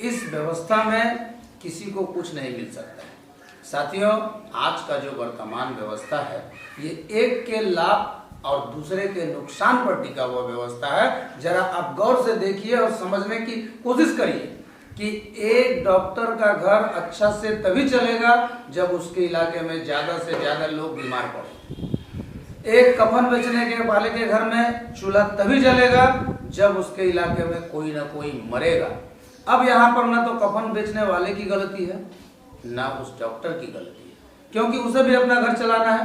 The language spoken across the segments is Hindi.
इस व्यवस्था में किसी को कुछ नहीं मिल सकता है। साथियों, आज का जो वर्तमान व्यवस्था है ये एक के लाभ और दूसरे के नुकसान पर टिका हुआ व्यवस्था है। जरा आप गौर से देखिए और समझने की कोशिश करिए कि एक डॉक्टर का घर अच्छा से तभी चलेगा जब उसके इलाके में ज़्यादा से ज़्यादा लोग बीमार पड़े। एक कफन बेचने के वाले के घर में चूल्हा तभी जलेगा जब उसके इलाके में कोई ना कोई मरेगा। अब यहाँ पर ना तो कफन बेचने वाले की गलती है ना उस डॉक्टर की गलती है, क्योंकि उसे भी अपना घर चलाना है।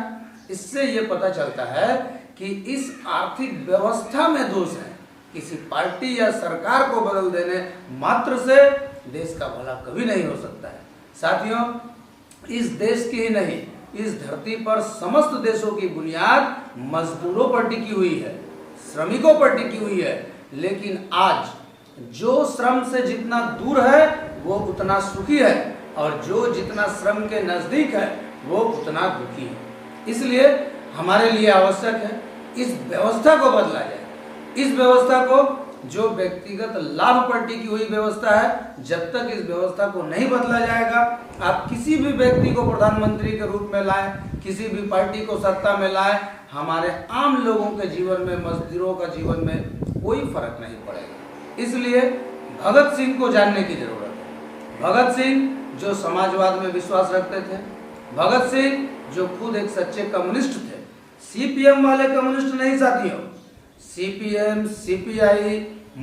इससे ये पता चलता है कि इस आर्थिक व्यवस्था में दोष है। किसी पार्टी या सरकार को बदल देने मात्र से देश का भला कभी नहीं हो सकता है। साथियों, इस देश की ही नहीं, इस धरती पर समस्त देशों की बुनियाद मजदूरों पर टिकी हुई है, श्रमिकों पर टिकी हुई है। लेकिन आज जो श्रम से जितना दूर है वो उतना सुखी है और जो जितना श्रम के नजदीक है वो उतना दुखी है। इसलिए हमारे लिए आवश्यक है इस व्यवस्था को बदला जाए। इस व्यवस्था को, जो व्यक्तिगत लाभ पर टिकी हुई व्यवस्था है, जब तक इस व्यवस्था को नहीं बदला जाएगा, आप किसी भी व्यक्ति को प्रधानमंत्री के रूप में लाएं, किसी भी पार्टी को सत्ता में लाएं, हमारे आम लोगों के जीवन में, मजदूरों का जीवन में कोई फर्क नहीं पड़ेगा। इसलिए भगत सिंह को जानने की जरूरत है। भगत सिंह जो समाजवाद में विश्वास रखते थे, भगत सिंह जो खुद एक सच्चे कम्युनिस्ट थे। सीपीएम वाले कम्युनिस्ट नहीं साथियों। सीपीएम, सीपीआई,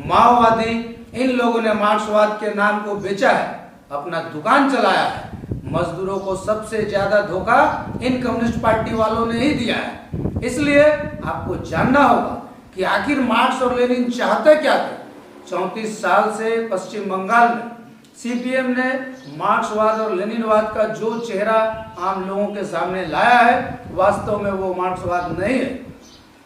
माओवादी, इन लोगों ने मार्क्सवाद के नाम को बेचा है, अपना दुकान चलाया है। मजदूरों को सबसे ज्यादा धोखा इन कम्युनिस्ट पार्टी वालों ने ही दिया है। इसलिए आपको जानना होगा कि आखिर मार्क्स और लेनिन चाहते क्या थे। 34 साल से पश्चिम बंगाल में सीपीएम ने मार्क्सवाद और लेनिनवाद का जो चेहरा आम लोगों के सामने लाया है, वास्तव में वो मार्क्सवाद नहीं है।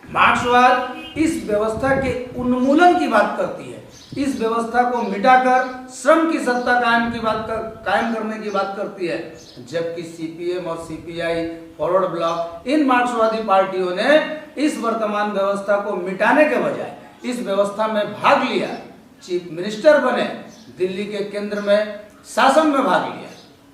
मार्क्सवाद इस व्यवस्था के उन्मूलन की बात करती है। इस व्यवस्था को मिटाकर श्रम की सत्ता कायम करने की बात करती है। जबकि सीपीएम और सीपीआई, फॉरवर्ड ब्लॉक, इन मार्क्सवादी पार्टियों ने इस वर्तमान व्यवस्था को मिटाने के बजाय इस व्यवस्था में भाग लिया, चीफ मिनिस्टर बने, दिल्ली के केंद्र में शासन में भाग लिया।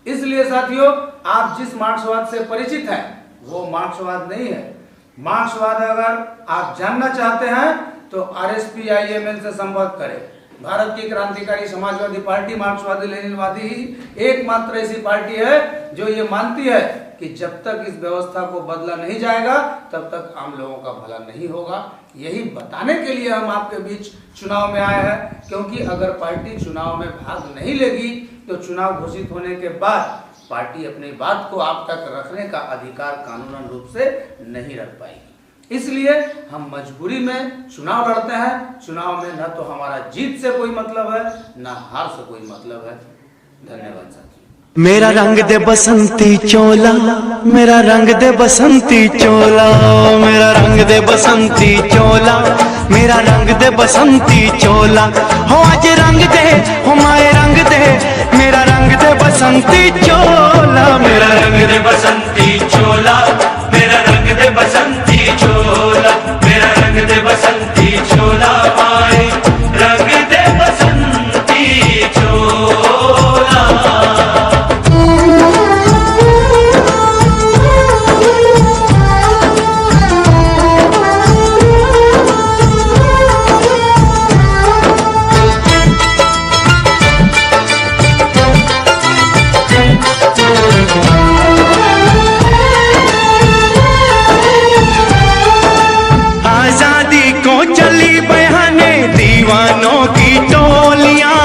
इसलिए साथियों, आप जिस मार्क्सवाद से परिचित हैं वो मार्क्सवाद नहीं है। मार्क्सवाद अगर आप जानना चाहते हैं तो RSP-IML से संपर्क करें। भारत की क्रांतिकारी समाजवादी पार्टी मार्क्सवादी लेनिनवादी ही एकमात्र ऐसी पार्टी है जो ये मानती है कि जब तक इस व्यवस्था को बदला नहीं जाएगा तब तक आम लोगों का भला नहीं होगा। यही बताने के लिए हम आपके बीच चुनाव में आए हैं, क्योंकि अगर पार्टी चुनाव में भाग नहीं लेगी तो चुनाव घोषित होने के बाद पार्टी अपनी बात को आप तक रखने का अधिकार कानूनन रूप से नहीं रख पाएगी। इसलिए हम मजबूरी में चुनाव लड़ते हैं। चुनाव में न तो हमारा जीत से कोई मतलब है, न हार से कोई मतलब है। धन्यवाद साथी। मेरा रंग दे बसंती चोला, मेरा रंग दे बसंती चोला, मेरा रंग दे बसंती चोला, मेरा रंग दे बसंती चोला। हो आज रंग दे, हो माए रंग दे, मेरा रंग दे बसंती चोला, मेरा रंग दे बसंती चोला, मेरा रंग दे बसंती चोला, मेरा रंग दे बसंती चोला, माए रंग दे बसंती चोला। आजादी को चली बहाने दीवानों की टोलियां,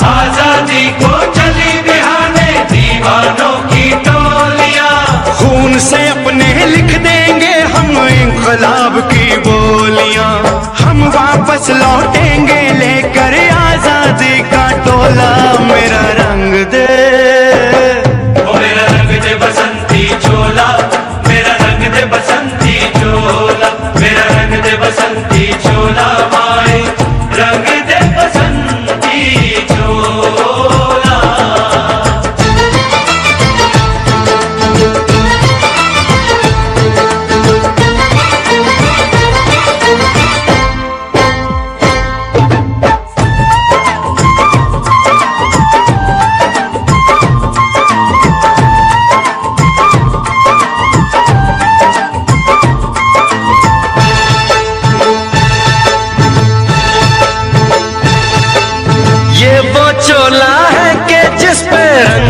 आजादी को चली बहाने दीवानों की टोलियां। खून से अपने लिख देंगे हम इंकलाब की बोलियां, हम वापस लौटेंगे लेकर आजादी का टोला। मेरा रंग दे, मेरा रंग दे बसंती चोला, मेरा रंग दे बसंती चोला, मेरा रंग दे बसंती चोला, माए रंग दे बसंती चोला।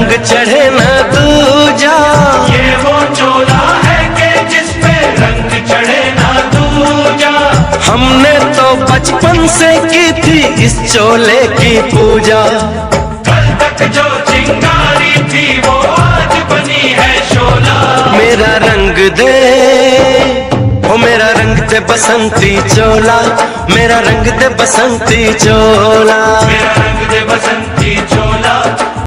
रंग चढ़े न दूजा। ये वो चोला है कि जिसपे रंग चढ़े ना दूजा। हमने तो बचपन से की थी इस चोले की पूजा। कल तक जो चिंगारी थी वो आज बनी है शोला। मेरा रंग दे, ओ मेरा रंग दे बसंती चोला, मेरा रंग दे बसंती चोला। मेरा रंग दे बसंती चोला।